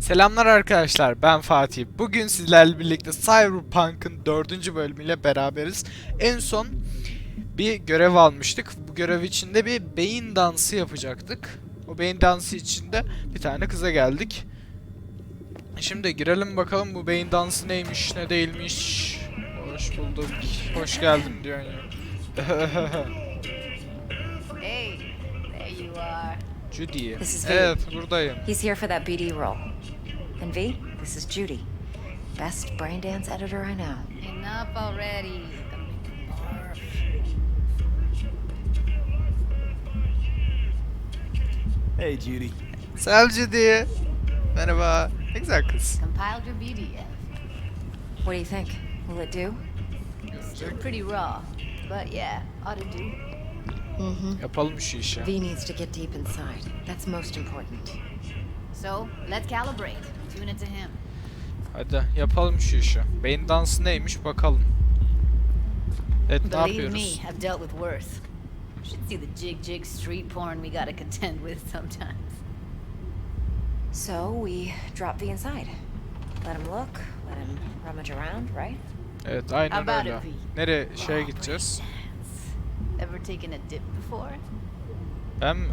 Selamlar arkadaşlar, ben Fatih. Bugün sizlerle birlikte Cyberpunk'ın 4. bölümüyle beraberiz. En son bir görev almıştık. Bu görev içinde bir beyin dansı yapacaktık. O beyin dansı içinde bir tane kıza geldik. Şimdi girelim bakalım bu beyin dansı neymiş, ne değilmiş. Hoş bulduk, hoş geldin diyor ya. Hey, there you are. Judy. This is V. Evet, buradayım. He's here for that BD role. And V, this is Judy. Best brain dance editor I know. Enough already. Gonna make you barf. Hey, Judy. Selam Judy. Merhaba. Ne güzel kız. Compiled your BD yet? What do you think? Will it do? Still pretty raw, but yeah, ought to do. Yapalım şu işi. V needs to get deep inside. That's most important. So, let's calibrate. Tune it to him. Hadi yapalım şu işi. Beyin dansı neymiş bakalım. Evet, ne Believe yapıyoruz? me, I've dealt with worse. Should see the jig street porn we gotta contend with sometimes. So we drop V inside. Let him look, let him rummage around, right? Evet, aynen About öyle. it, V. Nereye şeye gideceğiz? Ever taken a dip before? Ben mi?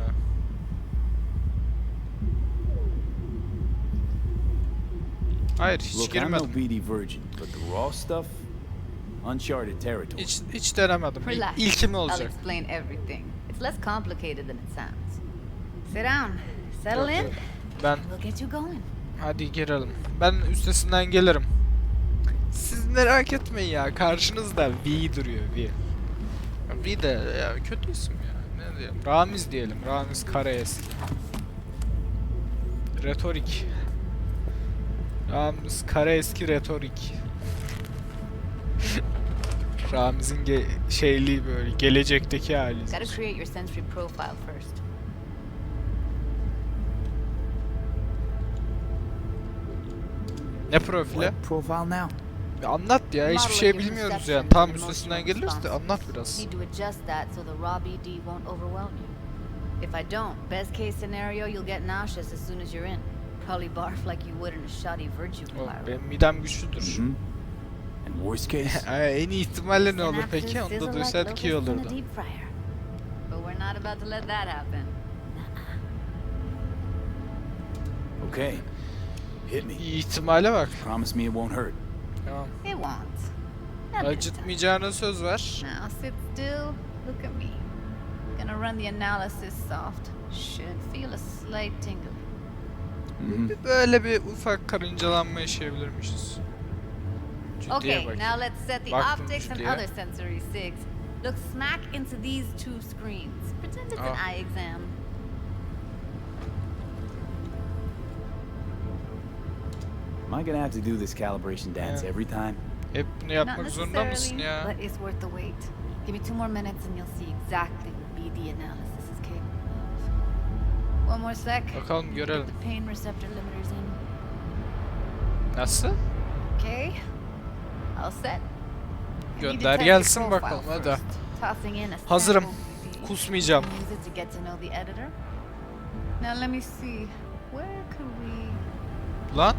Hayır, hiç Look, I'm no girmedim. BD virgin, but the raw stuff, uncharted territory. Hiç denemedim. Relax. İlkim I'll olacak. explain everything. It's less complicated than it sounds. Sit down. Settle in. Ben We'll get you going. hadi girelim. Ben üstesinden gelirim. Siz merak etmeyin ya. Karşınızda V duruyor, V. V de ya kötü isim ya. Ne diyelim? Ramiz diyelim. Ramiz Karaes. Retorik. Ramiz Karaeski Retorik. Ramiz'in şeyliği böyle gelecekteki hali. Gotta create your sensory profile first. Ne profili? What profile now? Ya anlat ya, hiçbir şey Modeling your bilmiyoruz perception yani. Tam and üstesinden emotional geliriz de anlat responses. biraz. Need to adjust that so the raw BD won't overwhelm you. If I don't, best case scenario, you'll get nauseous as soon as you're in. Probably barf like you would in a shoddy virtue Oğlum, environment. benim midem güçlüdür. And worst case, En iyi ihtimalle ne olur Synapses peki? Onu sizzle da like duysaydık iyi locusts in a olurdu. deep fryer. But we're not about to let that happen. okay. Hit me. İyi ihtimale bak. Promise me it won't hurt. Tamam. It won't. Not this time. Acıtmayacağına söz ver. Now sit still, look at me. Gonna run the analysis soft. Should feel a slight tingling. Böyle bir ufak karıncalanma yaşayabilirmişiz. Ciddiye Okay, bak. now let's set the Baktım optics and ciddiye. other sensory sigs. Look smack into these two screens. Pretend it's an eye exam. Am I gonna have to do this calibration dance Yeah. every time? Hep bunu Not yapmak zorunda mısın necessarily, ya? but it's worth the wait. Give me 2 more minutes and you'll see exactly what BD analysis is capable of. One more sec. Bakalım Get görelim. the pain receptor limiters in. Nasıl? Okay. All set. I need to Gönder test gelsin your bakalım, profile hadi. first. Tossing in a Hazırım. sample BD. Kusmayacağım. Use it to get to know the editor. Now let me see. Where could we... Lan?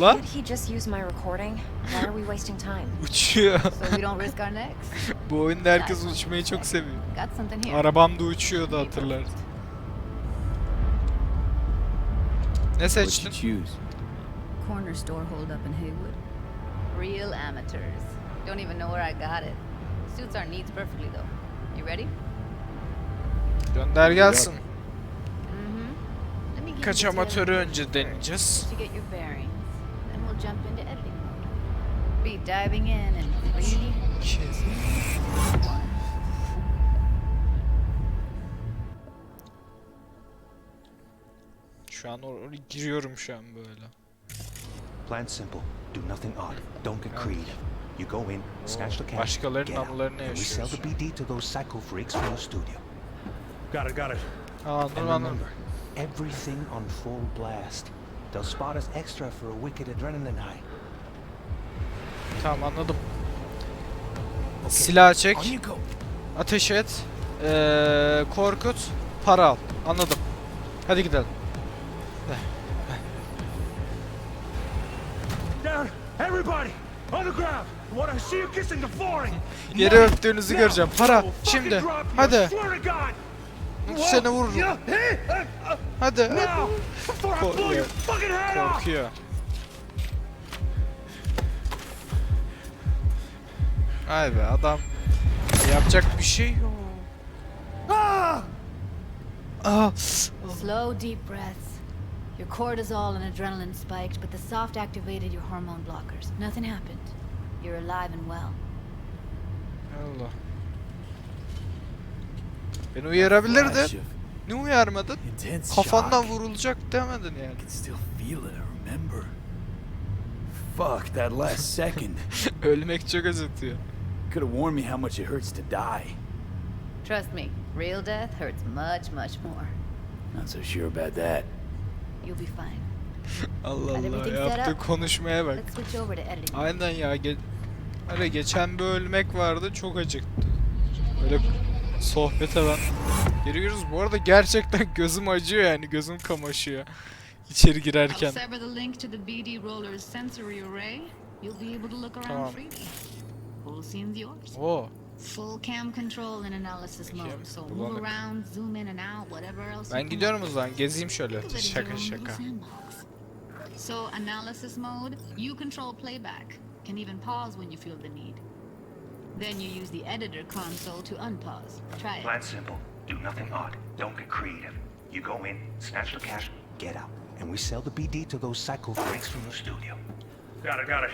Lan? Can't he just use my recording? Why are we wasting time? Uçuyor. So we don't risk our necks? Bu oyunda herkes uçmayı çok seviyor. Got something here. Arabam da uçuyordu, hatırlarsın. Ne What'd you seçtin? choose? Corner store hold up in Haywood. Real amateurs. Don't even know where I got it. Suits our needs perfectly though. You ready? Gönder gelsin. Let me give Kaç you the amatörü tail önce deneyeceğiz. to get your bearings. Then we'll jump into editing mode. Be diving in and 3, Şu an oraya giriyorum şu an böyle. Plan simple. Do nothing odd. Don't get creative. You go in, snatch the cash, Başkalarının get out, anılarını and we sell the yaşıyorsun. BD to those psycho freaks for the studio. Got it. Anladım And anladım. remember, everything on full blast. They'll spot us extra for a wicked adrenaline high. Tamam anladım. Silah çek, On you go. ateş et, korkut, para al. Anladım. Hadi gidelim. Everybody, on the ground. I want to see you kissing the flooring. Yere öptüğünüzü göreceğim. Para. Şimdi. Hadi. Seni vururum. Hadi. Korkuyor. Ay be adam. Yapacak bir şey yok. Slow, deep breaths. Your cortisol and adrenaline spiked, but the soft activated your hormone blockers. Nothing happened. You're alive and well. Allah. Beni uyarabilirdin. Ne uyarmadın? Kafandan vurulacak demedin yani. I can still feel it, I remember. Fuck, that last second. Ölmek çok acıtıyor. Could have warned me how much it hurts to die. Trust me, real death hurts much, much more. Not so sure about that. You'll be fine. Allah Allah, yaptığı konuşmaya bak. Let's switch over to editing. Aynen ya. Öyle geçen bir ölmek vardı, çok acıktı. Böyle sohbete ben giriyoruz. Bu arada gerçekten gözüm acıyor yani, gözüm kamaşıyor içeri girerken. I'll sever the link to the BD roller's sensory array. You'll be able to look around Tamam. freely. Whole scene's yours. Oo. Full cam control and analysis mode. So move bulanık. around, zoom in and out, whatever else. Ben gidiyorum o zaman, gezeyim şöyle. Şaka şaka. So analysis mode, you control playback. Can even pause when you feel the need. Then you use the editor console to unpause. Try it. Plan simple. Do nothing odd. Don't get creative. You go in, snatch the cash, get out. And we sell the BD to those psycho freaks from the studio. Got it.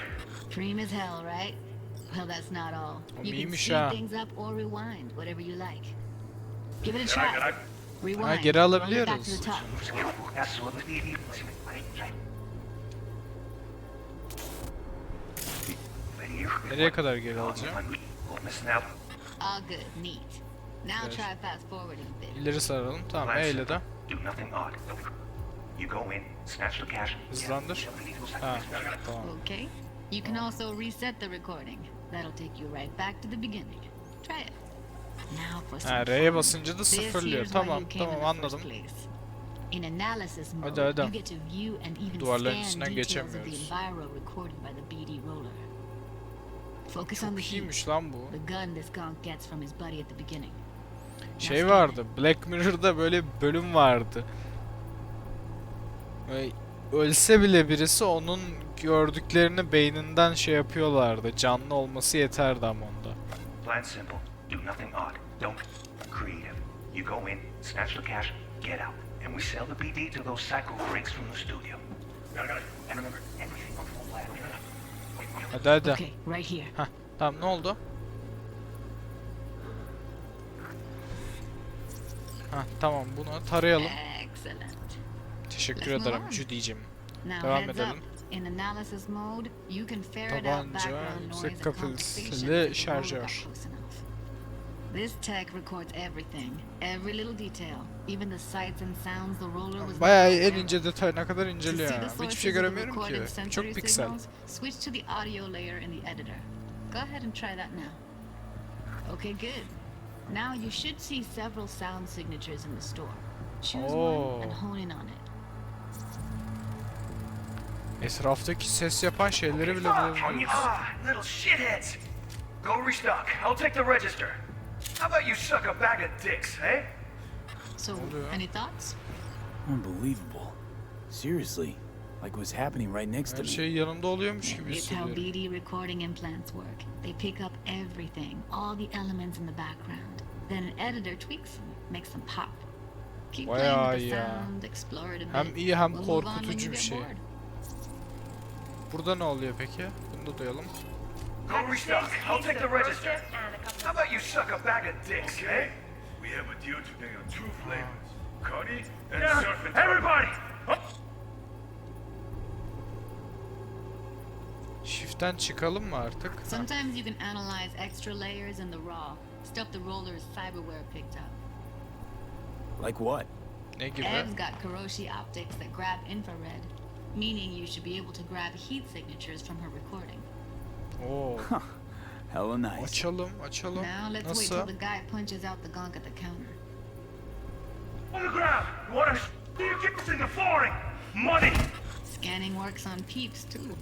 Dream as hell, right? Well, that's not all. You can iyiymiş speed ha. things up or rewind, whatever you like. Give it a try. Rewind. Ha, geri Run it alabiliyoruz. back to the top. Nereye kadar geri alacağım? All good, neat. Now try fast forwarding a bit. İleri saralım. Tamam, eyle de. Do nothing odd. You go in, snatch the cash. Hızlandır. Ha, tamam. Okay. You can also reset the recording. That'll take you right back to the beginning. Try it. Now for some Ha, R'ye fun. basınca da This sıfırlıyor. here's why Tamam, you came in tamam, the first anladım. place. In analysis mode, Hadi. you get to view and even Duvarların scan içinden details of the geçemiyoruz. enviro recorded by the BD roller. Focus on the Çok heat, iyiymiş lan bu. the gun this gonk gets from his buddy at the beginning. Şey vardı, Black Mirror'da böyle bir bölüm vardı. Böyle ölse bile birisi onun gördüklerini beyninden şey yapıyorlardı. Canlı olması yeterdi ama onda. Plan simple. Do nothing odd. Don't get creative. You go in, snatch the cash, get out. And we sell the BD to those psycho freaks from the studio. Got it. And remember, everything on full blast. Hadi. Okay, right here. Heh, tamam, ne oldu? Tamam, bunu tarayalım. Excellent. Teşekkür Let's ederim move on. Judy'cim. Now Devam heads up. edelim. In analysis mode, you can ferret out Tabanca, background yüksek noise and kapasiteli conversations if the roller got şarjör. close enough. This tech records everything, every little detail, even the sights and sounds the roller was Bayağı not en aware ince of. detayına kadar To inceliyor see ya. the Hiçbir sources şey of the göremiyorum recorded ki. sensory Çok piksel. signals, switch to the audio layer in the editor. Go ahead and try that now. Okay, good. Now you should see several sound signatures in the store. Choose one and hone in on it. Etraftaki ses yapan şeyleri bile bulabiliyoruz. Little shitheads. Go restock. I'll take the register. How about you suck a bag of dicks, eh? So, any thoughts? Unbelievable. Seriously, like what's happening right next to Her me. şey yanımda oluyormuş gibi It's how hissediyorum. BD recording implants work. They pick up everything, all the elements in the background. Then an editor tweaks them, makes them pop. Keep playing Bayağı with the ya. sound, explore it a bit. Hem iyi hem We'll move on when korkutucu you bir get şey. bored. Burada ne oluyor peki? Bunu da duyalım. Go restock. I'll take the register. How about you suck a bag of dicks, eh? We have a deal today on two flavors, Cuddy and Surf and Everybody! Shift'ten çıkalım mı artık? Ha. Sometimes you can analyze extra layers in the raw, stuff the roller's cyberware picked up. Like what? Ne gibi? Ev's got Kiroshi optics that grab infrared, meaning you should be able to grab heat signatures from her recording. Oo. Hella nice. Açalım, açalım. Now let's wait Nasıl? till the guy punches out the gonk at the counter. On the ground! You wanna see you kicks in the flooring! Money! Scanning works on peeps too.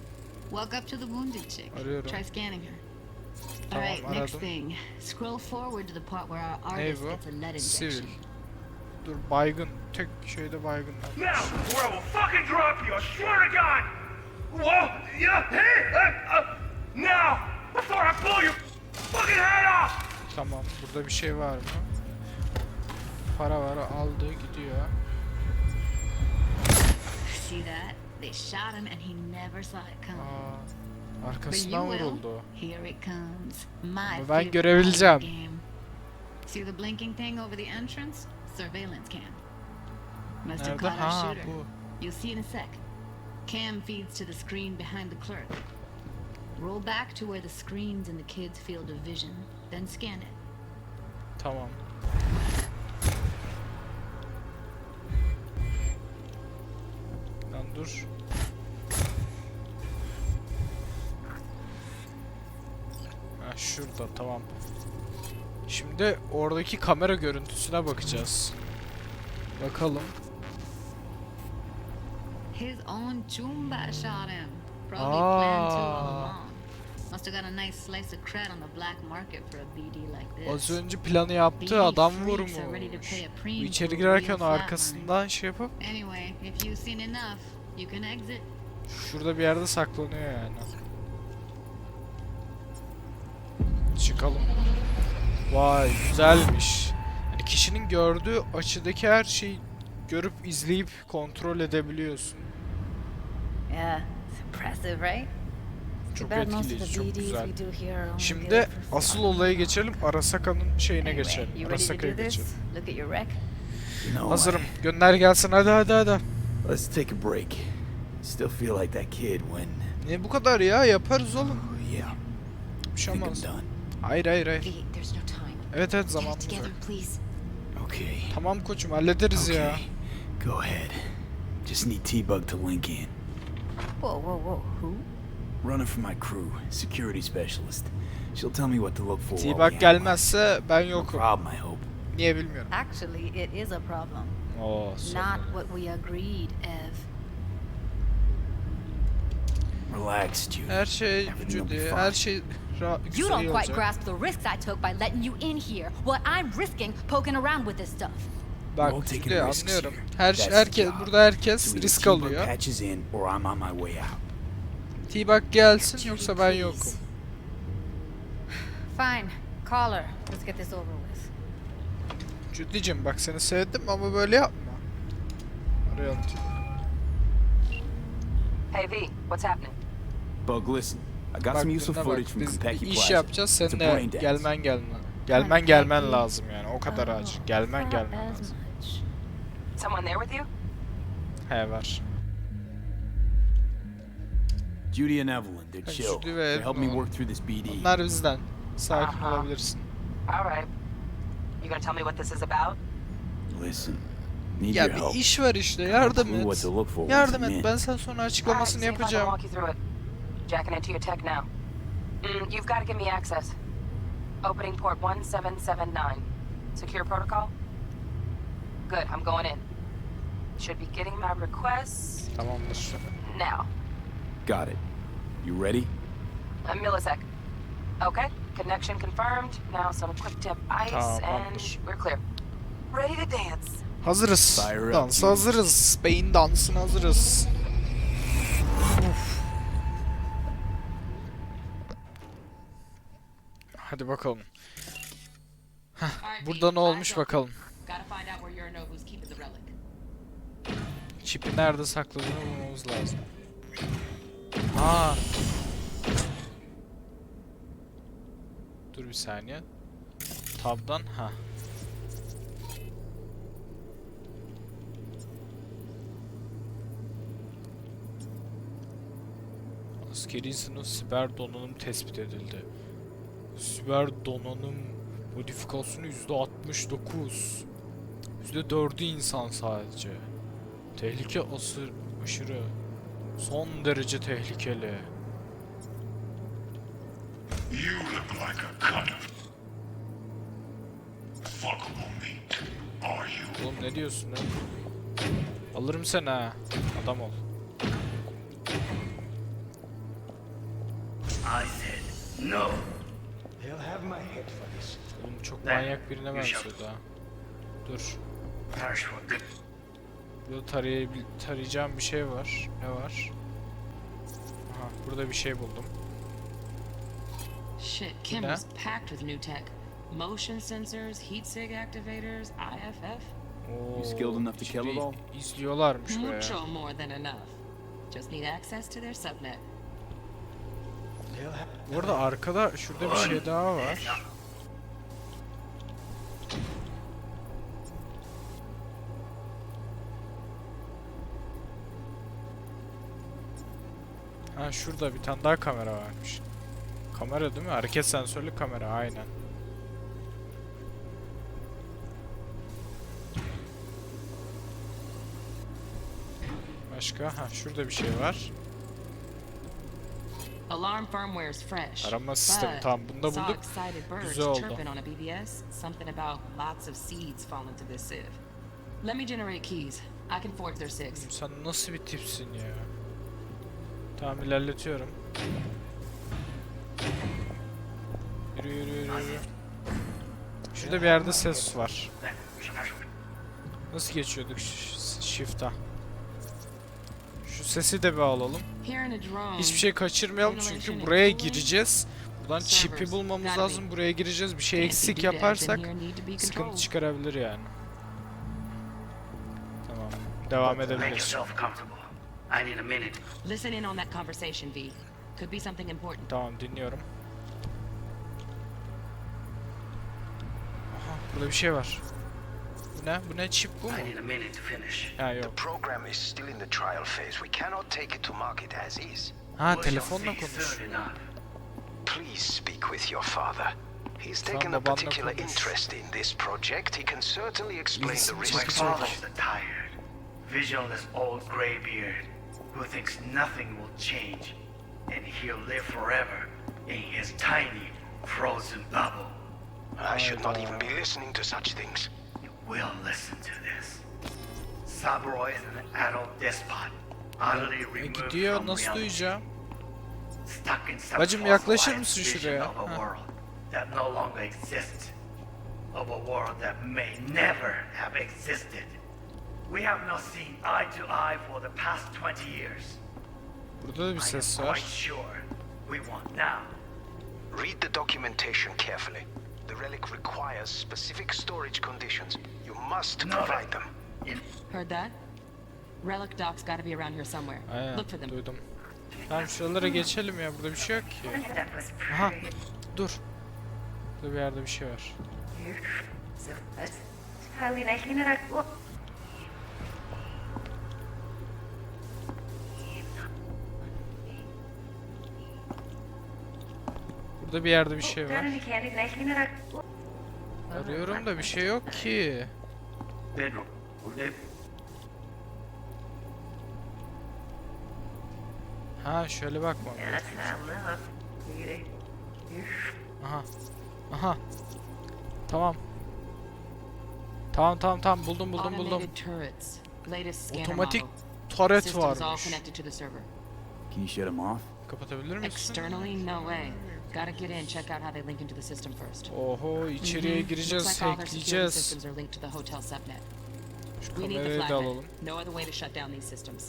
Walk up to the wounded chick. Arıyorum. Try scanning her. Tamam, Alright, next aradım. thing. Scroll forward to the part where our Ne artist bu? gets a lead Sivil. injection. Dur, baygın. Tek şeyde baygın var. Now, or I will fucking drop you, I swear to God! Whoa! Yeah! Hey! Now! Before I blow your fucking head off! Tamam, burada bir şey var mı? Para var, aldı gidiyor. See that? They shot him and he never saw it coming. Aa, But arkasından you will. vuruldu. Here it comes. My Ama ben favorite görebileceğim. game. See the blinking thing over the entrance? Surveillance cam. Must have Nerede? caught our Ha, shooter. bu. You'll see in a sec. Cam feeds to the screen behind the clerk. Roll back to where the screen's in the kid's field of vision, then scan it. Tamam. Lan dur. Ha, şurada, tamam. Şimdi oradaki kamera görüntüsüne bakacağız. Bakalım. His own Chumba shot him. Probably planned to all Ah. along. Must have got a nice slice of cred on the black market for a BD like Az this. önce planı yaptı, BD adam freaks are vurmuş. ready to pay a Bu premium içeri for a girerken real arkasından şey yapıp Anyway, if you've seen enough, you can exit. şurada bir yerde saklanıyor yani. Çıkalım. Vay, güzelmiş. Yani kişinin gördüğü açıdaki her şeyi görüp izleyip kontrol edebiliyorsun. Yeah, it's impressive, right? Çok etkileyici, çok güzel. Şimdi Şimdi asıl olaya geçelim. Arasaka'nın şeyine geçelim. You ready to Arasaka'ya do geçelim. this? Look at your wreck. No, Hazırım. Gönder gelsin, hadi hadi hadi. let's take a break. Still feel like that kid when... Ne bu kadar ya? Yaparız oğlum. Yeah, Bir şey think I'm olmaz. done. Hayır hayır hayır. V, there's no time. Evet evet, Get it zamanımız together, yok. please. Okay. Tamam koçum, hallederiz ya. Okay. Go ahead. Just need T-Bug to link in. Whoa, whoa, whoa. Who? Running for my crew, security specialist. She'll tell me what to look for. while we T-Bug analyze. gelmezse ben No yokum. problem, I hope. Niye bilmiyorum. Actually, it is a problem. Oo, sorry. Not what we agreed, Ev. Relax, Judy. Her şey Everything will be Judy, fine. her şey You güzel don't quite olacak. grasp the risks I took by letting you in here. What I'm risking poking around with this stuff. We're all Bak taking Judy, risks anlıyorum. here. That's the Herkes job. burada herkes So either risk T-Bug alıyor. patches in or I'm on my way out. T-Bug gelsin Judy, yoksa ben please. yokum. Fine, call her. Let's get this over with. Judy'cim bak seni sevdim ama böyle yapma. Arayalım. Hey V, what's happening? Bug, listen. I got Bak some useful dinle footage bak, from biz Kentucky bir iş Plaza. yapacağız, It's a sen de brain dance. gelmen lazım yani, o kadar acil. Gelmen Not as lazım. much. Someone there with you? He var. Judy and Evelyn, they're Hey, chill. Judy ve They help me Evelyn. work through this BD. Onlar bizden. Sakin Aha. olabilirsin. All right. You gonna tell me what this is about? Listen, need Ya your help. bir iş var işte, I yardım don't know what et. to look for once Yardım I'm et, in. ben sana sonra açıklamasını Alright, see if I can yapacağım. walk you through it. Jacking into your tech now. You've got to give me access. Opening port 1779. Secure protocol? Good, I'm going in. Should be getting my requests Tamamdır. now. Got it. You ready? A millisec. Okay, connection confirmed. Now some quick tip ice and Tamamdır. we're clear. Ready to dance. Hazırız. Fire up, Dansa Judy. hazırız. Beyin dansına hazırız. Uf. Hadi bakalım. Burada ne olmuş bakalım. Gotta find out where Yorinobu's keeping the relic. Çipi nerede sakladığını bulmamız lazım. Aa. Dur bir saniye. Tab'dan ha. Askeri sınıf siber donanım tespit edildi. Siber donanım modifikasyonu %69. %4'ü insan sadece. Tehlike aşırı. Son derece tehlikeli. You look like a cut of fuckable meat. Are you? Oğlum ne diyorsun lan? Alırım seni ha. Adam ol. I said no. They'll have my head for this. Oğlum çok manyak birine benziyor daha. Dur. Perish for good. Burada tarayacağım bir şey var. Ne var? Aha, burada bir şey buldum. Shit, Kim was packed with new tech. Motion sensors, heat sig activators, IFF. Oo, skilled enough to kill it all? İzliyorlarmış be. Mucho more than enough. Just need access to their subnet. Bu arada arkada şurada bir şey daha var. Ha şurada bir tane daha kamera varmış. Kamera değil mi? Hareket sensörlü kamera aynen. Başka? Ha şurada bir şey var. Alarm firmware is fresh. Arama sistemi tamam bunu da bulduk. Güzel oldu. On a BBS, something about lots of seeds fall into this sieve. Let me generate keys. I can forge their sigs. Sen nasıl bir tipsin ya? Tamam ilerletiyorum. Yürü yürü yürü yürü. Şurada bir yerde ses var. Nasıl geçiyorduk shift'a? Şu sesi de bir alalım. Hiçbir şey kaçırmayalım çünkü buraya gireceğiz. Buradan çipi bulmamız lazım. Buraya gireceğiz. Bir şey eksik yaparsak sıkıntı çıkarabilir yani. Tamam. Devam edebiliriz. I need a minute. Listen in on that conversation, V. Could be something important. Tamam dinliyorum. Aha burada bir şey var. Bu ne? Bu ne? Çip bu mu? I need a minute to finish. Ha The yok. program is still in the trial phase. We cannot take it to market as is. Ha We shall telefonla see konuş. soon enough. Please speak with your father. He's Tamam, taken a babanla particular konuş. interest in this project. He can certainly explain the İlgisini My risks. çekecek. father's the tired, visionless old graybeard who thinks nothing will change, and he'll live forever in his tiny, frozen bubble. I should not even be listening to such things. You will listen to this. Saburo is an adult despot, utterly removed Gidiyor from nasıl reality, duyacağım? stuck in some Bacım yaklaşır fossilized mısın vision şuraya? of a Ha. world that no longer exists, of a world that may never have existed. We have not seen eye to eye for the past 20 years. Burada da bir I ses am quite var. sure we want now. Read the documentation carefully. The relic requires specific storage conditions. You must provide them. Heard that? Relic doc's gotta be around here somewhere. Aynen Look for them. duydum. Tamam şuralara geçelim ya burada bir şey yok ki. Aha dur. Burada bir yerde bir şey var. Burada bir yerde bir şey var. Arıyorum da bir şey yok ki. Bedroom. Ha şöyle bakmam lazım. Aha. Aha. Tamam. Tamam buldum. Automated turrets. Latest scanner Otomatik model. turret Systems all varmış. connected to the server. Can you shut him off? Kapatabilir misin? Externally, no way. Gotta get in, check out how they link into the system first. Oho içeriye Mhm. gireceğiz, Looks like all their security hackleyeceğiz. systems are linked to the hotel subnet. Şu We need the kamerayı da flatnet. alalım. No other way to shut down these systems.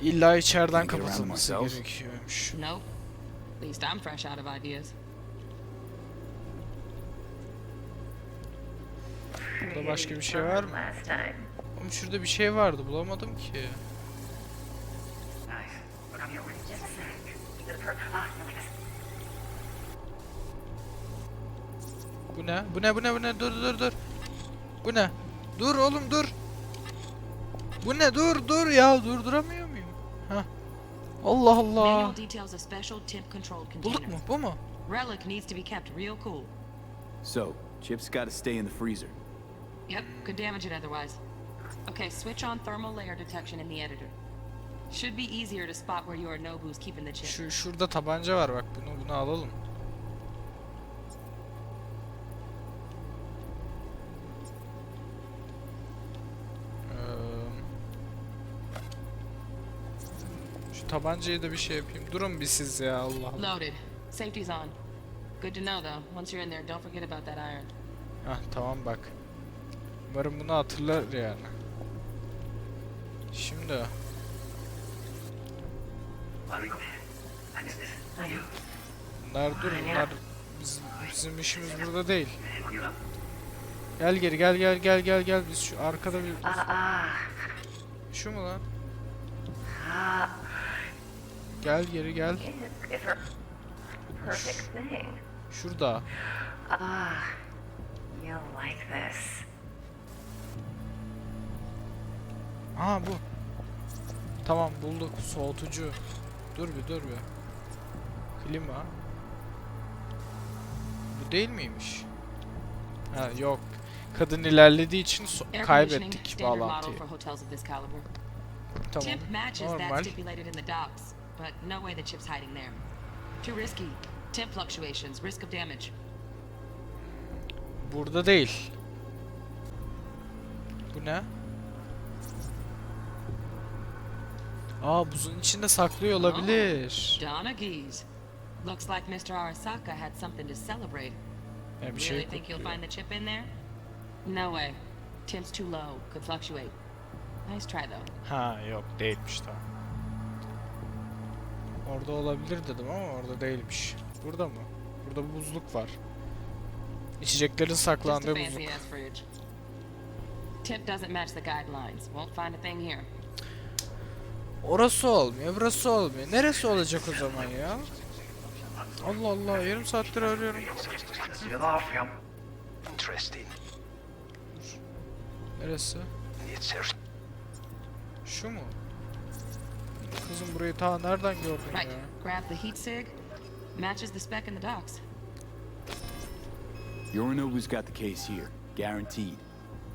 İlla içeriden Get around kapatılması myself. gerekiyormuş. Nope. At least I'm fresh out of ideas. Burada başka bir şey var mı? Oğlum şurada bir şey vardı bulamadım ki. Nice. But I'm your Bu ne? Bu ne? Dur. Bu ne? Dur oğlum dur. Bu ne? Dur ya durduramıyor muyum? Hah. Allah Allah. Manual details a special temp controlled Bulduk container. mu? Bu mu? Relic needs to be kept real cool. So, chips gotta stay in the freezer. Yep, could damage it otherwise. Okay, switch on thermal layer detection in the editor. Should be easier to spot where your Nobu's keeping the chip. Şurada tabanca var bak bunu alalım. tabancayı da bir şey yapayım. Durun bir siz ya, Allah Allah. Loaded. Safety's on. Good to know though. Once you're in there, don't forget about that iron. Hah, tamam bak. Umarım bunu hatırlar yani. Şimdi bunlar dur, bunlar bizim işimiz burada değil. Gel geri, gel biz şu arkada bir... Şu mu lan? Gel geri gel. Şurada. You'll like this. Aha bu. Tamam bulduk, soğutucu. Dur bir. Klima. Bu değil miymiş? Ha yok. Kadın ilerlediği için kaybettik bağlantıyı. Tamam. Chip matches that Normal. stipulated in the docs, but no way the chip's hiding there. Too risky. Temp fluctuations, risk of damage. Burada değil. Bu ne? Aa, buzun içinde saklıyor olabilir. Donaghy's. Looks like Mr. Arasaka had something to celebrate. Yani bir şey Really think you'll kokuyor. find the chip in there? No way. Temp's too low. Could fluctuate. Nice try though. Ha yok, değilmiş, tamam. Orada olabilir dedim ama orada değilmiş. Burada mı? Burada bir buzluk var. İçeceklerin Just a saklandığı fancy buzluk. ass fridge. Tip doesn't match the guidelines. Won't find a thing here. Orası olmuyor, burası olmuyor. Neresi olacak o zaman ya? Allah Allah, yarım saattir arıyorum. Interesting. Neresi? It's Şu mu? Kızım burayı ta nereden gördün Right. ya? Grab the heat sig. Matches the spec in the docs. Yorinobu's got the case here. Guaranteed.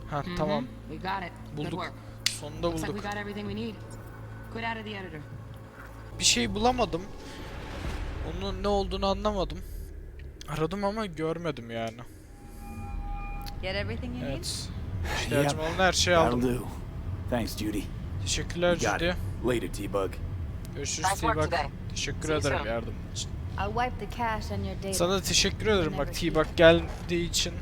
Ha tamam, We got it. Good bulduk. work. Sonunda Looks like we bulduk. got everything we need. Quit out of the editor. Bir şey bulamadım. Onun ne olduğunu anlamadım. Aradım ama görmedim yani. Get everything you need? Evet. İhtiyacım olan her şeyi aldım. That'll do. Thanks, Judy. Teşekkürler You got Judy. it. Later, T-Bug. Görüşürüz Nice work T-Bug. today. Teşekkür See you ederim soon. yardım için. I'll wipe the cache on your data. Sana da teşekkür ederim bak, T-Bug geldiği için.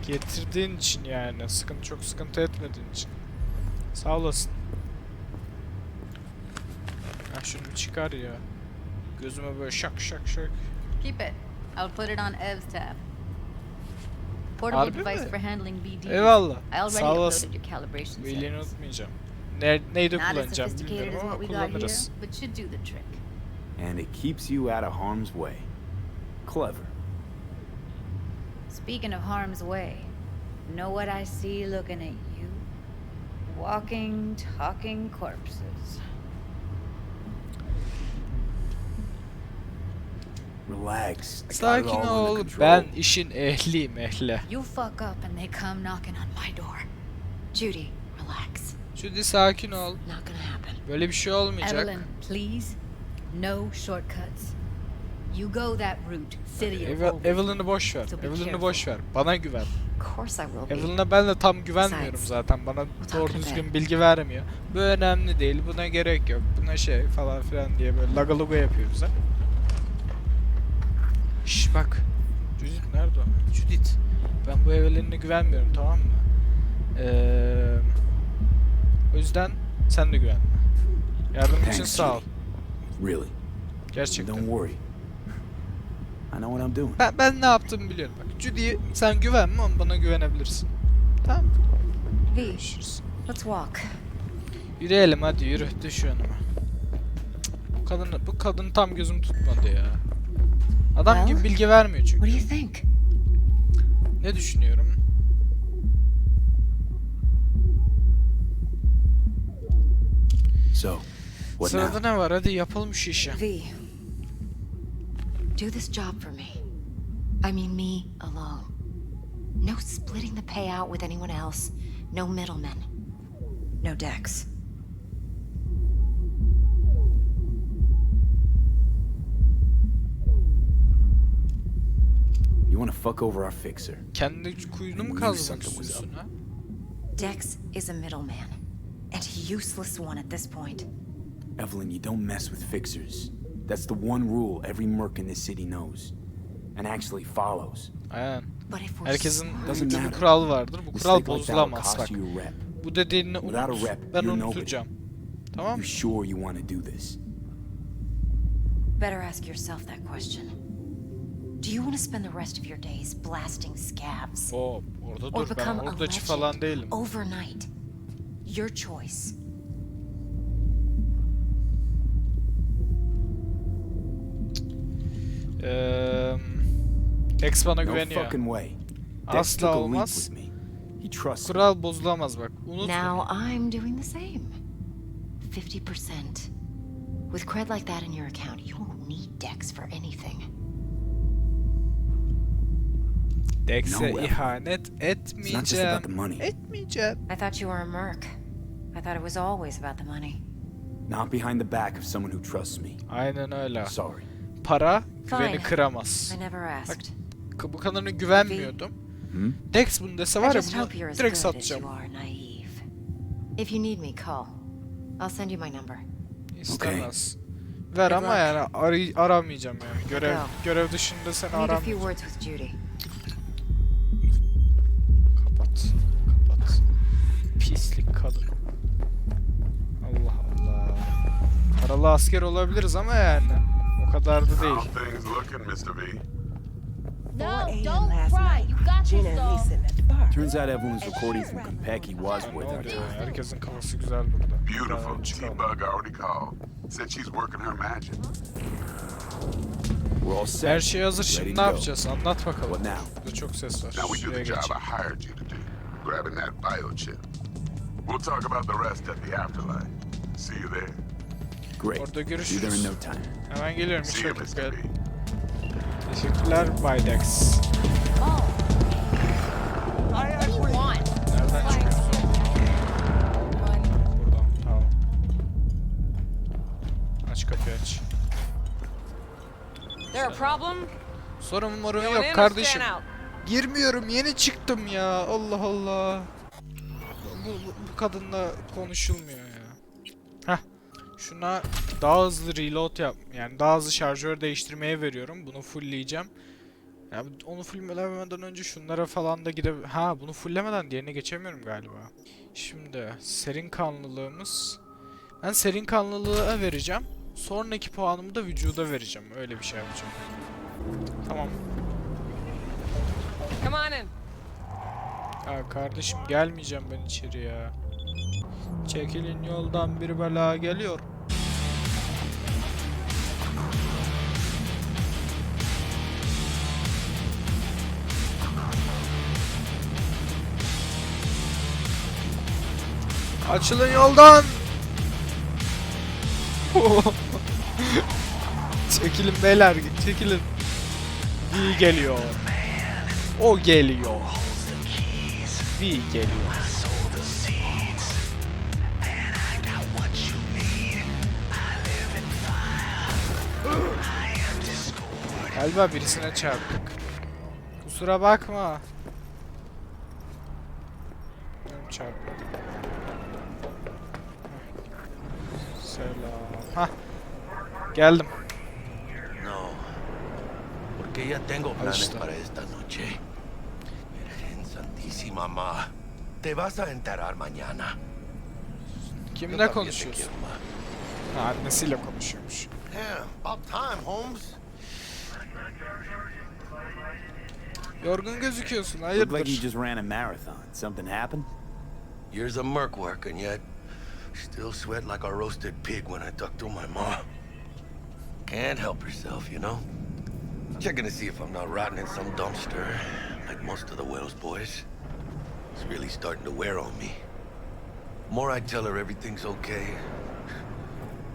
Getirdiğin için yani. Çok sıkıntı etmediğin için. Sağ olasın. Ha şunu bir çıkar ya. Gözüme böyle şak. Keep it. I'll put it on Ev's tab. Portable Harbi device mi? for handling BDs. Eyvallah. I already Sağ olasın. uploaded your calibration Bu iyiliğini settings. unutmayacağım. Neyde Not as kullanacağım sophisticated bilmiyorum as ama what we got here, kullanırız. but should do the trick. And it keeps you out of harm's way. Clever. Speaking of harm's way, know what I see looking at you? Walking, talking corpses. Relax. I got it Sakin all under ol, control. ben işin ehliyim, ehle. You fuck up and they come knocking on my door. Judy, relax. Judy sakin ol. Not gonna happen. Böyle bir şey olmayacak. Evelyn, please. No shortcuts. You go that route, city or over. Evelyn'ı boş ver. So be Evelyn'ı careful. boş ver. Bana güven. Of course I will be. Evelyn'a ben de tam güvenmiyorum Besides, zaten. Bana we'll doğru talk düzgün about bilgi vermiyor. Bu önemli değil, buna gerek yok. Buna şey falan filan diye böyle lagaluga yapıyor bize. Şş bak. Judith nerede o? Judith. Ben bu Evelyn'e güvenmiyorum, tamam mı? O yüzden sen de güvenme. Yardım için Thanks, sağ ol. Judy. Really. Gerçekten. Don't worry. I know what I'm doing. Ben ne yaptığımı biliyorum. Bak Judy'ye sen güvenme ama bana güvenebilirsin. Tamam mı? V, Görüşürüz. let's walk. Yürüyelim hadi, yürü. Düş önüme. Bu kadın tam gözüm tutmadı ya. Adam Well, gibi bilgi vermiyor What do çünkü. you think? Ne düşünüyorum? So, what Sırada now? ne var? Hadi yapalım şu işi. V, do this job for me. I mean me alone. No splitting the payout with anyone else. No middlemen. No Dex. You want to fuck over our fixer? Kendi kuyunu mu We knew kazmak something was istiyorsun up. ha? Dex is a middleman. And a useless one at this point. Evelyn, you don't mess with fixers. That's the one rule every merc in this city knows. And actually follows. Aynen. But if we're Herkesin smart, bir kuralı vardır. Bu kural bozulamaz bak. Bu dediğini unut. Ben unutacağım. Tamam You mı? sure you want to do this? better ask yourself that question. Do you want to spend the rest of your days blasting scabs? Orada Or dur, ben become a hurdacı legend falan değilim. overnight? Your choice. Dex bana No güveniyor. fucking way. Dex Asla took a leap olmaz. with me. He trusts me. Kural bozulamaz bak. Unut Now bunu. I'm doing the same. 50%. With cred like that in your account, you won't need Dex for anything. Dex'e No, ihanet It's not just about the etmeyeceğim. money. Etmeyeceğim. I thought you were a merc. I thought it was always about the money. Not behind the back of someone who trusts me. Aynen öyle. Sorry. Para güveni Fine. kıramaz. I never asked. Bu kadarına güvenmiyordum. Hmm? Dex bunu dese I var ya, just bunu hope you're as direkt good as satacağım. you are naive. If you need me, call. I'll send you my number. İstemez. Ver Good ama luck. yani aramayacağım yani. Go. Görev dışında seni I need a few aramayacağım. words with Judy. Kapat. Pislik kadın. Allah Allah. Paralı asker olabiliriz ama yani. O kadar da değil. How things looking, Mr. B? No, 4 a.m. don't last cry. night, You got this, Gina and me though. sitting at the bar. Turns out Evelyn's recording from Konpeki was Ne worth our oluyor time. ya? Herkesin kafası güzel burada. Beautiful. Ben çıkalım. T-Bug already called. Said she's working her magic. We're all set. Her şey hazır. Ready Şimdi to ne go. yapacağız? Anlat bakalım. What now? Burada çok ses var. Now we do Şuraya the job geçeyim. I hired you to do, grabbing that biochip. We'll talk about the rest at the afterlife. See you there. Great. Orada Be there görüşürüz. in no time. Hemen geliyorum. Hiç See you, vakit Mr. gel. B. Teşekkürler Bay Dex. Oh. What do you want? Nereden çıkıyorsun? Buradan. Tamam. Aç kapıyı aç. There a problem? Sorun morun Going yok in or kardeşim. staying out? Girmiyorum, yeni çıktım ya. Allah Allah. Bu kadınla konuşulmuyor ya. Heh. Şuna daha hızlı reload yap. Yani daha hızlı şarjör değiştirmeye veriyorum. Bunu fullleyeceğim. Yani onu fulllemeden önce şunlara falan da Ha, bunu fulllemeden diğerine geçemiyorum galiba. Şimdi serin kanlılığımız. Ben serin kanlılığa vereceğim. Sonraki puanımı da vücuda vereceğim. Öyle bir şey yapacağım. Tamam. Come on in. Ya kardeşim gelmeyeceğim ben içeri ya. Çekilin yoldan, bir bela geliyor. Açılın yoldan. Çekilin beyler, çekilin. İyi geliyor. O geliyor. Bir geliyor. Galiba birisine çarptık. Kusura bakma. Çarpmadım. Selam. Hah. Geldim. No, porque ya tengo planes está. para esta noche. Virgen Santísima Ma, te vas a enterar mañana. Yo Kimle también te konuşuyorsun? quiero, Ma. Ha, annesiyle konuşuyormuş. Damn, about time, Holmes. Yorgun gözüküyorsun. Looked like you Hayırdır? just ran a marathon. Something happened? Years of merc work, and yet still sweat like a roasted pig when I talk to my ma. Can't help herself, you know? Checking to see if I'm not rotting in some dumpster, like most of the Wells boys. It's really starting to wear on me. More I tell her everything's okay,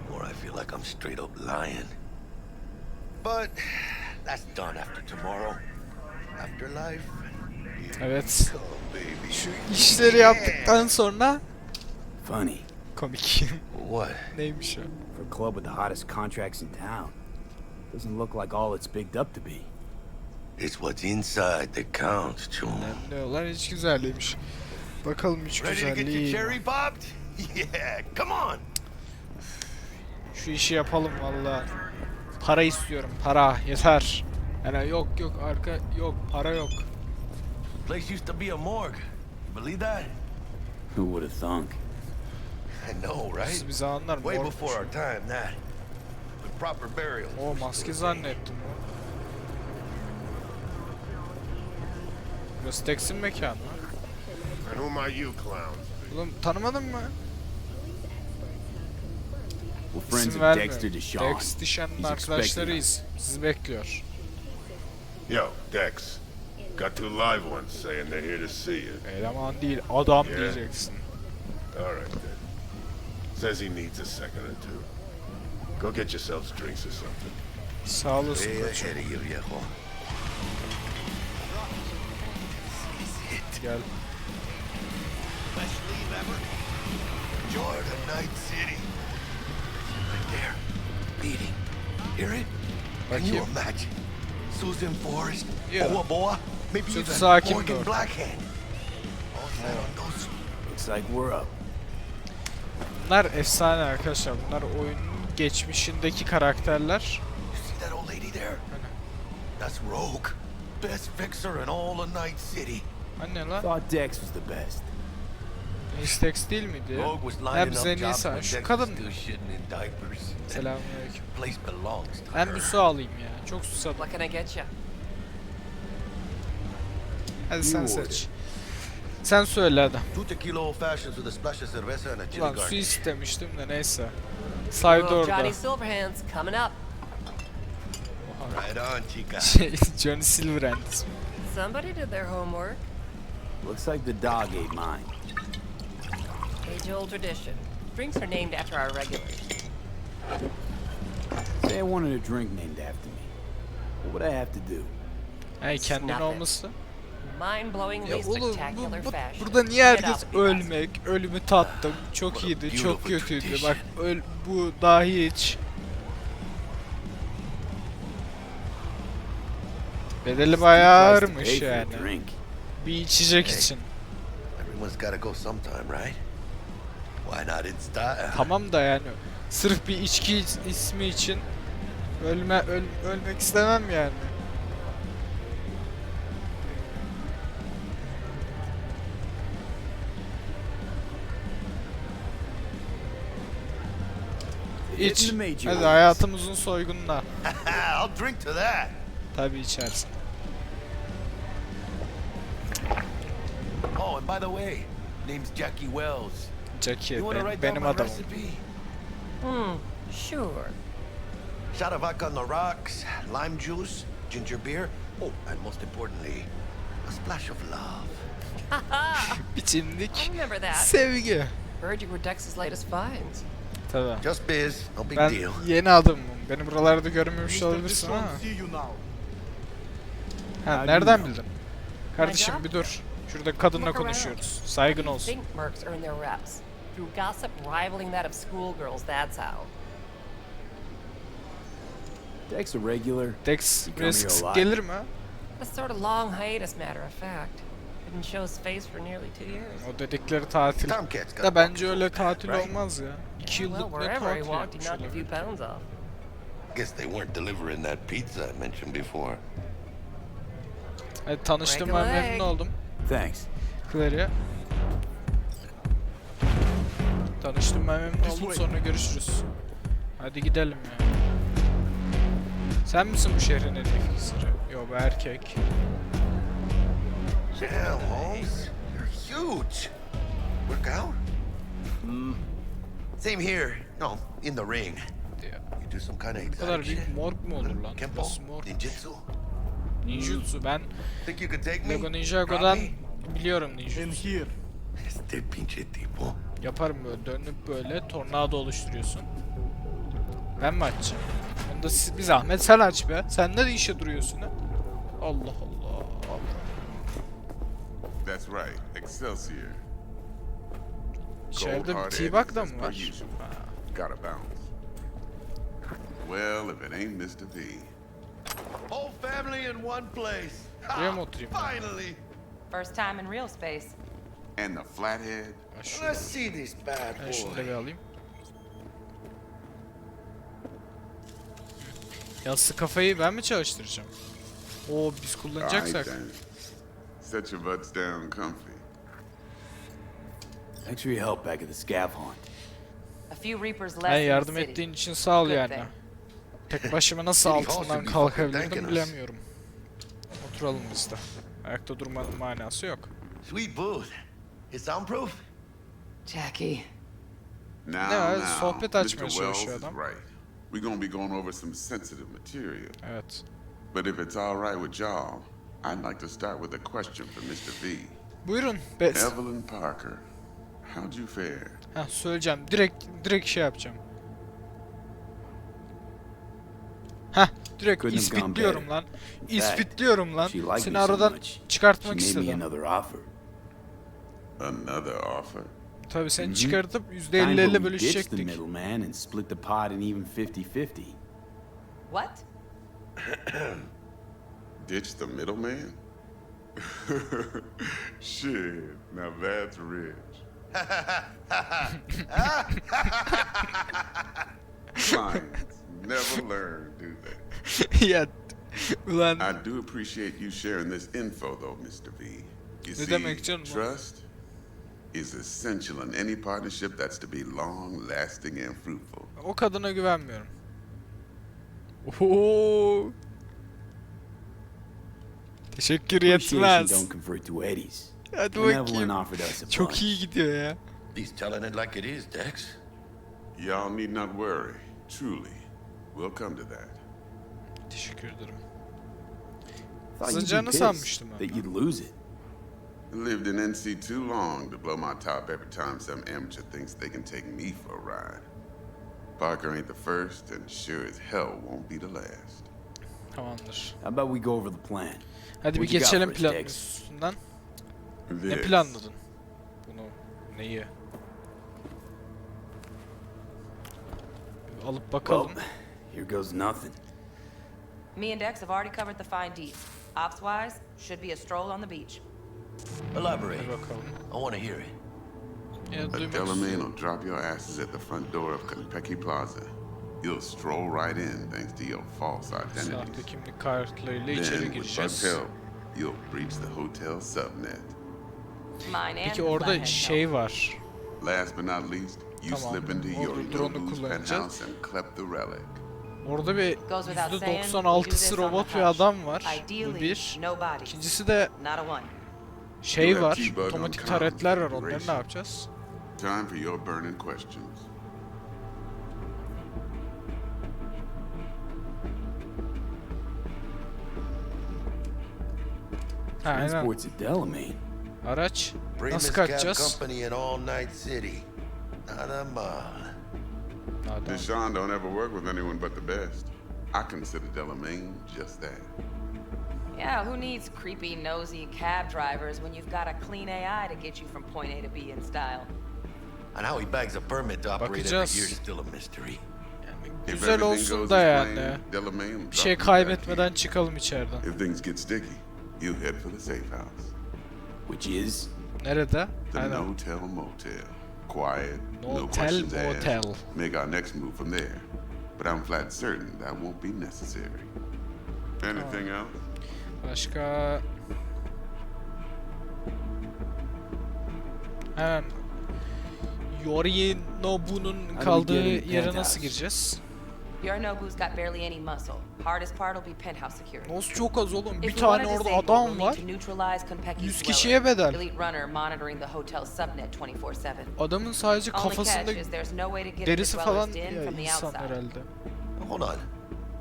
more I feel like I'm straight up lying. But that's done after tomorrow. Afterlife. Evet. Oh, baby. Şu işleri yaptıktan sonra Funny. komik. What? Neymiş o? For a club with the hottest contracts in town. Doesn't look like all it's bigged up to be. It's what's inside that counts, Chum. Ne olan hiç güzelliymiş. Bakalım hiç Ready to get your güzelliği. cherry popped? Yeah, come on. Şu işi yapalım valla. Para istiyorum, para yeter. Yani yok para yok. Place used to be a morgue. Believe that? Who would have thunk? I know, right? Siz bir zamanlar Way morgmuş. before our time, that. With proper burials. O maske zannettim o. Burası Dex'in mekanı. And who are you clowns? Oğlum tanımadın mı? We're friends İsim of vermiyorum. Dexter DeShawn. Dex Dishon'un He's expecting arkadaşlarıyız. Sizi bekliyor. Yo, Dex. Got two live ones saying they're here to see you. Eleman değil, adam Yeah. diyeceksin. All right, then. Says he needs a second or two. Go get yourselves drinks or something. Sağ olasın Way koçum. ahead of you, viejo. Gel. Best leave ever. Jordan Night City. Right there. Beating. Hear it? Can you Bakayım. imagine? Susan Forrest. Yeah. Boa Boa. Maybe Çok even sakin Morgan dur. Blackhand. All that on those. Looks like we're up. Bunlar efsane arkadaşlar. Bunlar oyunun geçmişindeki karakterler. You see that old lady there? That's Rogue. Best fixer in all of Night City. Anne lan. Thought Dex was the best. Ace değil miydi ya? Rogue was Ya lining bize up niye jobs sağ? when Şu Dex kadın. was still shitting in diapers. Selamünaleyküm. Place belongs to Ben her. bir su alayım ya. Çok susadım. What can I get you? Hadi sen You seç. Sen söyle hadi. 2 tequila old fashions with a splash of cerveza and a chili Ulan su garnish. istemiştim de neyse. Saydı Oh, orada. Johnny Silverhands coming up. Right on, chica. Johnny Silverhand. Somebody did their homework. Looks like the dog ate mine. Age-old tradition. Drinks are named after our regulars. Say I wanted a drink named after me. What would I have to do? Hey kendin Nothing. olması. Mind-blowingly Ya oğlum spectacular fashion. burada niye Get herkes out, be ölmek, ölümü tattım, çok What a iyiydi, çok beautiful kötüydü. tradition. Bak bu daha hiç. Bedeli bayağı Price to ağırmış pay for a yani. drink. Bir içecek Hey. için. Everyone's gotta go sometime, right? Why not in style? Tamam da yani sırf bir içki ismi için ölmek istemem yani. İç. Hitting the major Hadi leagues. hayatımızın soygununa. I'll drink to that. Tabii içersin. Oh, and by the way, name's Jackie Wells. Jackie You wanna write down benim my adamım. recipe? Sure. Shot of vodka on the rocks, lime juice, ginger beer. Oh, and most importantly, a splash of love. Biçimlik I remember that. sevgi. Heard you were Dex's latest finds. Tabii. Just biz, no big Ben deal. yeni adamım. Beni buralarda görmemiş olabilirsin ama. Ha, nereden bildin? Kardeşim bir dur. Şurada kadınla Look around. konuşuyoruz. Saygın I olsun. think mercs earn their reps. Through gossip rivaling that of schoolgirls, that's how. Dex a regular. Dex You come buraya here sık a sık lot? gelir mi? A sort of long hiatus, matter of fact. Didn't show his face for nearly 2 years. O dedikleri tatil. Tomcat's got Da bence öyle tatil right? olmaz ya. 2 Well, yıllık ne wherever he tatil walked, he yapmış knocked a few olabilir. pounds off. Guess they weren't delivering that pizza I mentioned before. Hadi tanıştığıma Break a leg. memnun oldum. Thanks. Clary'e. Tanıştığıma memnun oldum, sonra görüşürüz. Hadi gidelim ya. Sen misin bu şehrin en iyi fiksiri? Yo bu erkek. Damn, Holmes, you're huge. Work out? Same here. No, in the ring. Diyor. You do some kind of Bu kadar exotic shit. büyük morg mu olur lan? Kempo, Nasıl morg? ninjutsu. Ninjutsu ben Think you could take me? Lego Drop Ninjago'dan me? biliyorum ninjutsu. Este pinche tipo. Yaparım böyle dönüp böyle tornado oluşturuyorsun. Ben mi açacağım? Onu da bir zahmet sen aç be. Sen ne işe duruyorsun ha? Allah Allah. That's right, Excelsior. İçeride bir Cold-hearted T-Bug da as mı per var? usual. Gotta bounce. Well, if it ain't Mr. V. Whole family in one place. Buraya mı oturayım ben? Finally. First time in real space. And the flathead. Ha, şurada. Let's see this bad Ben şunu da boy. bir alayım. Yassı kafayı ben mi çalıştıracağım? Oo biz kullanacaksak. Set your butts down comfy. Thanks for your help back at the scav hunt. A few Reapers left Hey, in the yardım city. ettiğin için sağ ol Good yani. thing. Tek başıma nasıl City Hall altından should be kalkabilirdim fucking bilemiyorum. Oturalım biz de. Ayakta durmanın manası yok. Sweet booth. It's soundproof? Jackie. Now, sohbet Mr. açmaya Wells çalışıyor is adam. right. We're gonna be going over some sensitive material. Evet. But if it's all right with y'all, I'd like to start with a question for Mr. V. Buyurun. Evelyn Parker, how'd you fare? Heh, söyleyeceğim. Direkt şey yapacağım. Heh, direkt Couldn't have gone ispitliyorum better. lan. In fact, İspitliyorum lan. she liked Seni me so aradan much, çıkartmak she made me istedim. another offer. Another offer? Tabii seni Mhm. çıkartıp Kind %50-50 where we ditched the bölüşecektik. middleman and split the pot in even 50-50. What? Ditch the middleman? Shit, now that's rich. Clients never learn, do they? Ya ulan I do appreciate you sharing this info, though, Mr. V. You see, demek canım o? trust is essential in any partnership that's to be long-lasting and fruitful. o kadına güvenmiyorum. Oho. Teşekkür Appreciation yetmez. don't convert to eddies. Hadi And Evelyn bakayım. offered us a Çok bunch. iyi gidiyor ya. He's telling it like it is, Dex. Y'all need not worry. Truly, we'll come to that. Teşekkür ederim. Thought you'd Sıcağını be pissed sanmıştım ben. that you'd lose it. Lived in NC too long to blow my top every time some amateur thinks they can take me for a ride. Parker ain't the first, and sure as hell won't be the last. Tamamdır. How about we go over the plan? Hadi bir What you got geçelim for us, planın Dex? üstünden. Ne This. planladın? Bunu neyi? Bir alıp Well, bakalım. here goes nothing. Me and Dex have already covered the fine deeds. Ops-wise, should be a stroll on the beach. Elaborate. Hadi bakalım. I want to hear it. Ya A duymak Delamain istiyorum. will drop your asses at the front door of Kentucky Plaza. You'll stroll right in thanks to your false identities. Sahte kimlik kartlarıyla içeri Then, with gireceğiz. Buck's help, you'll breach the hotel subnet. Mine and Peki the orada Flathead şey var. Last but not least, you Tamam, slip into o your drone'u Nobu's kullanacağız. penthouse and collect the relic. Orada bir Goes without saying, we do this %96'sı on the robot bir hush. adam var. Bu Ideally, bir. no bodies. İkincisi de Not a one. şey var. T-bug on Otomatik comms taretler var. for Onları ne duration. yapacağız? Time for your burning questions. Ha, aynen. Transport's a Delamain. Araç. Bring Nasıl this cab kaçacağız? company in all night city. Not a mile. Adam. Deshaun don't ever work with anyone but the best. I consider Delamain just that. Yeah, who needs creepy, nosy cab drivers when you've got a clean AI to get you from point A to B in style? And how he bags a permit to operate every Bakacağız. year is still a mystery. If Güzel everything olsun goes da as yani. planned, Delamain will Bir şey drop you back kaybetmeden here. çıkalım içeriden. If things get sticky, you head for the safe house. Which is? Nerede? The Aynen. No-Tell Motel. Quiet, no No-Tell questions Motel. asked. Make our next move from there. But I'm flat certain that won't be necessary. Anything else? Başka... Hemen... Yorinobu'nun kaldığı yere nasıl gireceğiz? Yorinobu's got barely any muscle. Hardest part will be penthouse security. Nasıl çok az oğlum? Bir If we tane wanna orada disable, adam we'll var. need to neutralize Konpeki's 100 dweller. kişiye bedel. Elite runner monitoring the hotel subnet 24/7. Adamın sadece Only kafasında catch is there's no way to get derisi the falan dwellers in ya from the insan outside. herhalde. Hold on.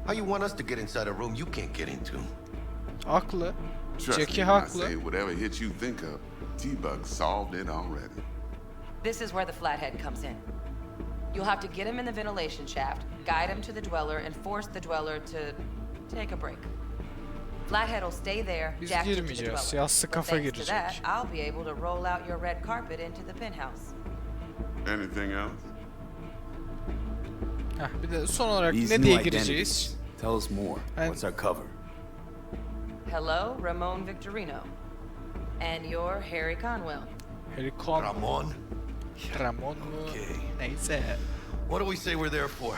How you want us to get inside a room you can't get into? Haklı. Trust Jackie me when I haklı. say whatever hit you think of, T-Bug solved it already. This is where the flathead comes in. You'll have to get him in the ventilation shaft, guide him to the dweller, and force the dweller to take a break. Flathead will stay there, Biz jacked into the girmeyeceğiz. dweller. Yassı But kafa thanks to that, girecek. I'll be able to roll out your red carpet into the penthouse. Anything else? Heh, bir de son olarak These ne new diye identities. gireceğiz? Tell us more. What's our cover? Hello, Ramon Victorino. And you're Harry Conwell. Harry Con... Ramon? Ramon mu? Okay. Neyse. What do we say we're there for?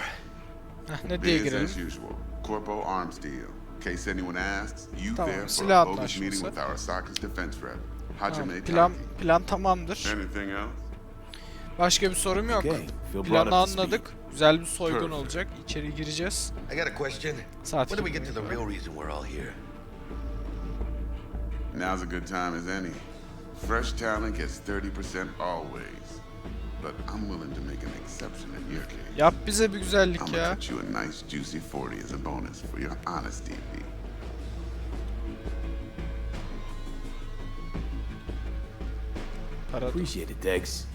Heh, ne diye Biz girelim? as usual. Corpo arms deal. In case anyone asks, you Tamam, there for silah a bogus meeting anlaşması. with Arasaka's defense rep. Hajime Tamam, Taki. plan tamamdır. Anything else? Başka bir sorum yok. Okay, feel brought Planı up to speed. anladık. Güzel bir soygun Perfect. olacak. İçeri gireceğiz. I got a question. Saat When do we get to the 20'ye real reason we're all here? Now's a good time as any. Fresh talent gets 30% always. But I'm willing to make an exception in your case. Yap bize bir I'm güzellik gonna ya. cut you a nice juicy 40 as a bonus for your honesty, B. Para. Appreciate it, Dex.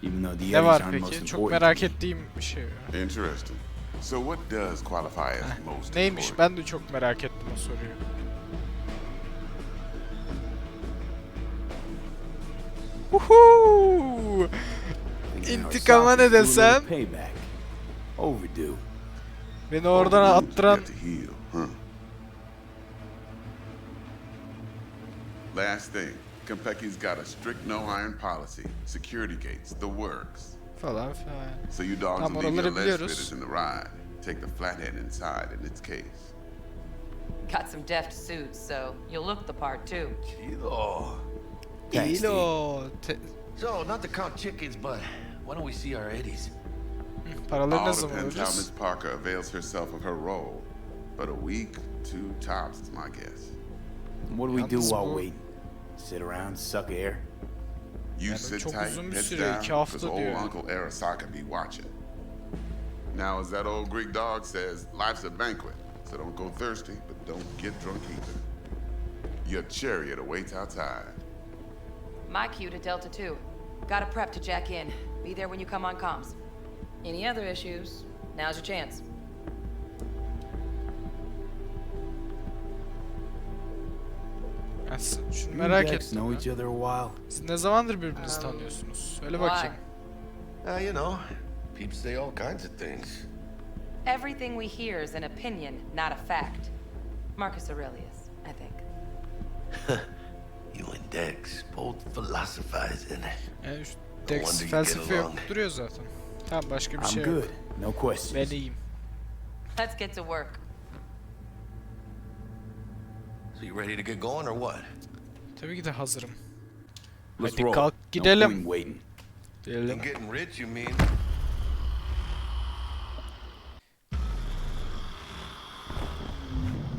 Even though the Ne others var aren't most peki? Çok important merak to me. ettiğim bir şey. Interesting. So what does qualify as most Neymiş? important? Ben de çok merak ettim o soruyu. Uhu! Thinking İntikama Arasaka's ne due a desem? little Payback. Overdue. Beni oradan attıran Got to heal, huh? Last thing, Konpeki's got a strict no iron policy. Security gates, the works. falan filan. So you dogs Tam will leave your oraları ledge biliyoruz. spitters in the ride. Take the flathead inside in its case. Got some deft suits, so you'll look the part too. Chido. Thanks, Değil o. So, not to count chickens, but why don't we see our eddies? Paraları ne All zaman depends how Miss alırız? Parker avails herself of her role. But a week, 2 tops is my guess. What do we do Yalnız while bu- waiting? Sit around, suck air? You Yani sit çok tight, uzun bir heads süre, down, 2 hafta because old diyor. Uncle Arasaka be watching. Now, as that old Greek dog says, life's a banquet. So don't go thirsty, but don't get drunk either. Your chariot awaits outside. My cue to Delta 2. Gotta prep to jack in. Be there when you come on comms. Any other issues? Now's your chance. Ben şunu You merak and Dex ettim. know ya. each other a while. Siz ne zamandır birbirinizi tanıyorsunuz? Söyle bakayım. You know, people say all kinds of things. Everything we hear is an opinion, not a fact. Marcus Aurelius, I think. You and Dex both philosophizing. Yani şu wonder Dex you felsefe get along. yapıp duruyor zaten. Tamam, başka bir I'm şey good. yok. No questions. Ben iyiyim. Let's get to work. So you ready to get going or what? Tabii ki de hazırım. Let's Hadi roll. kalk No gidelim. point waiting. Gidelim. Getting rich, you mean?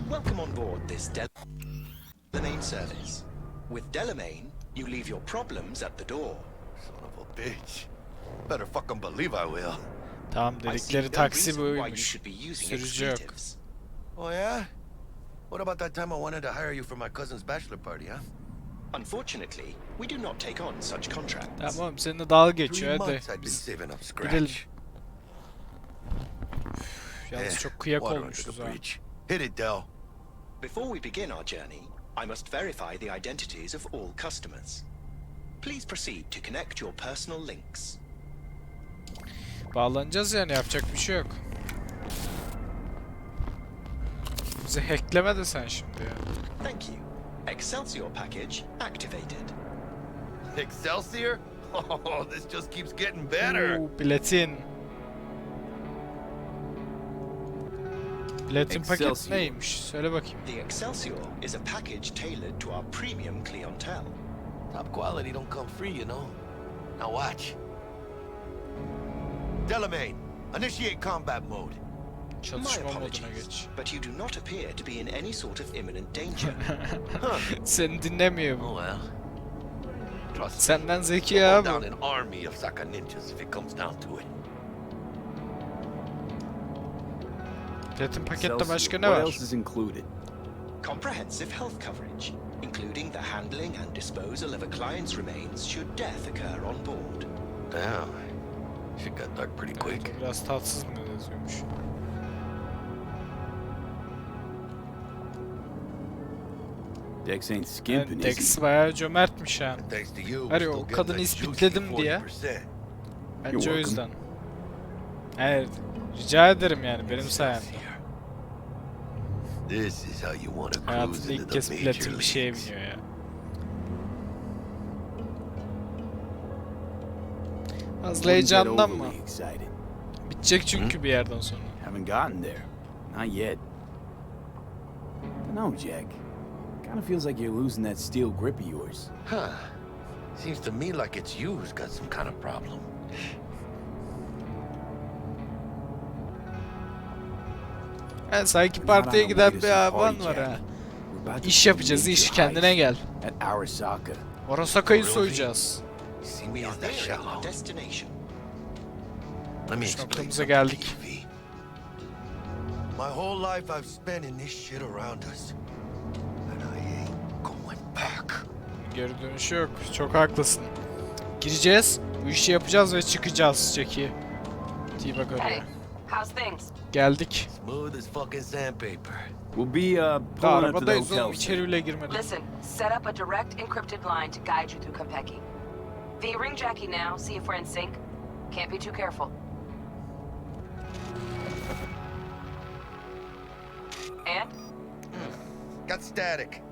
Welcome on board this Delamain service. With Delamain, you leave your problems at the door. Son of a bitch. Better fucking believe I will. Tamam, I see dedikleri no taksi reason why you buymuş. should be using Sürücü yok. expletives. Oh yeah? What about that time I wanted to hire you for my cousin's bachelor party, huh? Unfortunately, we do not take on such contracts. Tamam, seninle dalga 3 geçiyor, hadi. months I'd been Biz saving up gidelim. scratch. Yalnız çok kıyak water under olmuşuz the ha. bridge. Hit it, Del. Before we begin our journey, I must verify the identities of all customers. Please proceed to connect your personal links. Bağlanacağız yani, yapacak bir şey yok. Bizi hackleme de sen şimdi ya. Thank you. Excelsior package activated. Excelsior? Oh, this just keeps getting better. Biletin. Biletin paket Excelsior. neymiş? Söyle bakayım. The Excelsior is a package tailored to our premium clientele. Top quality don't come free, you know. Now watch. Delamain, initiate combat mode. My Çalışma moduna apologies, geç. but you do not appear to be in any sort of imminent danger. Seni dinlemiyor bu. Oh well. Trust me. Senden zeki We'll ya hold down bu. an army of Saka ninjas if it comes down to it. Biletin pakette Excelsior. başka ne What var? else is included? Comprehensive health coverage, including the handling and disposal of a client's remains should death occur on board. Damn. Shit got dark pretty quick. Evet, biraz tatsız mı yazıyormuş? Dex ain't skimping, Yani is Dex he? bayağı cömertmiş ha. Thanks to you, Hadi we're o still getting kadını that juicy ispitledim diye. 40%. Bence o welcome. yüzden. Evet. Rica ederim yani, benim sayemde. This is how you want to cruise Hayatımda into ilk the kez major platin bir şeye leagues. biniyor ya. Fazla Wouldn't get heyecandan mı? overly excited. Bitecek çünkü bir yerden sonra. Haven't gotten there. Not yet. know, Jack. Kind of feels like you're losing that steel grip of yours. Huh. Seems to me like it's you who's got some kind of problem. Ha, sanki partiye giden bir aban var ha. İş yapacağız, iş. Kendine gel. At Arasaka. Arasaka'yı soyacağız. See me on that shallow. Destination. Let me İş explain noktamıza something geldik. to you, V. My whole life I've spent in this shit around us. And I ain't going back. Geri dönüşü yok. Çok haklısın. Gireceğiz, bu işi yapacağız ve çıkacağız Jackie. Diye bak Hey, oraya. how's things? Geldik. Smooth as fucking sandpaper. We'll be Daha pulling up to the arabadayız hotel oğlum, içeri bile girmedik. Listen, set up a direct encrypted line to guide you through Konpeki. V, ring Jackie now, see if we're in sync. Can't be too careful. And? Got static.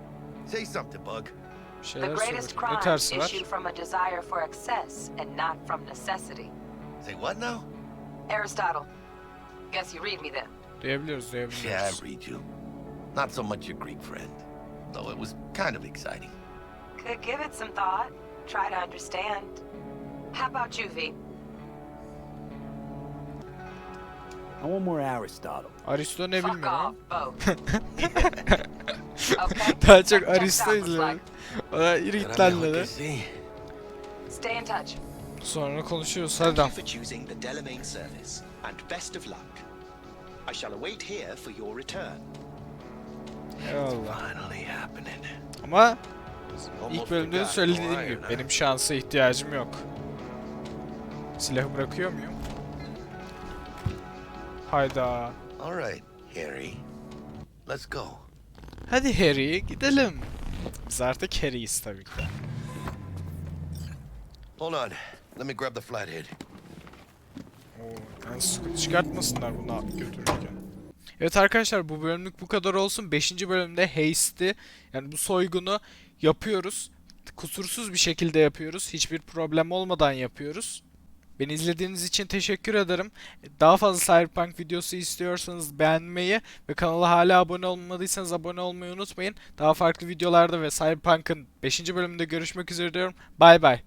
Say something, Bug. Bir The şeyler greatest söylüyor. Ne crimes tersi var? issue from a desire for excess and not from necessity. Say what now? Aristotle. Guess you read me then. Duyabiliyoruz, Yeah, duyabiliyoruz. I read you. Not so much your Greek friend, though it was kind of exciting. Could give it some thought. Try to understand. How about you, V? I want more Aristotle. Aristo ne Fuck bilmiyorum. off, both. Okay? Daha çok Check Aristo out looks izliyorum. like. Ona iriklenmedi. Caramba, sí. Stay in touch. Sonra konuşuyoruz. Thank Hadi. you for choosing the Delamain service, and best of luck. I shall await here for your return. Eyvallah. Finally happening. Ama Almost ilk bölümde de forgot söylediğim Orion, gibi huh? benim şansa ihtiyacım yok. Silahı bırakıyor muyum? Hayda. All right, Harry. Let's go. Hadi Harry gidelim. Biz artık Harry'yiz tabii ki de. Hold on. Let me grab the flathead. Oo, yani sıkıntı çıkartmasınlar bunu götürürken. Evet arkadaşlar, bu bölümlük bu kadar olsun. 5. bölümde Haste'i, yani bu soygunu yapıyoruz. Kusursuz bir şekilde yapıyoruz. Hiçbir problem olmadan yapıyoruz. Beni izlediğiniz için teşekkür ederim. Daha fazla Cyberpunk videosu istiyorsanız beğenmeyi ve kanala hala abone olmadıysanız abone olmayı unutmayın. Daha farklı videolarda ve Cyberpunk'ın 5. bölümünde görüşmek üzere diyorum. Bay bay.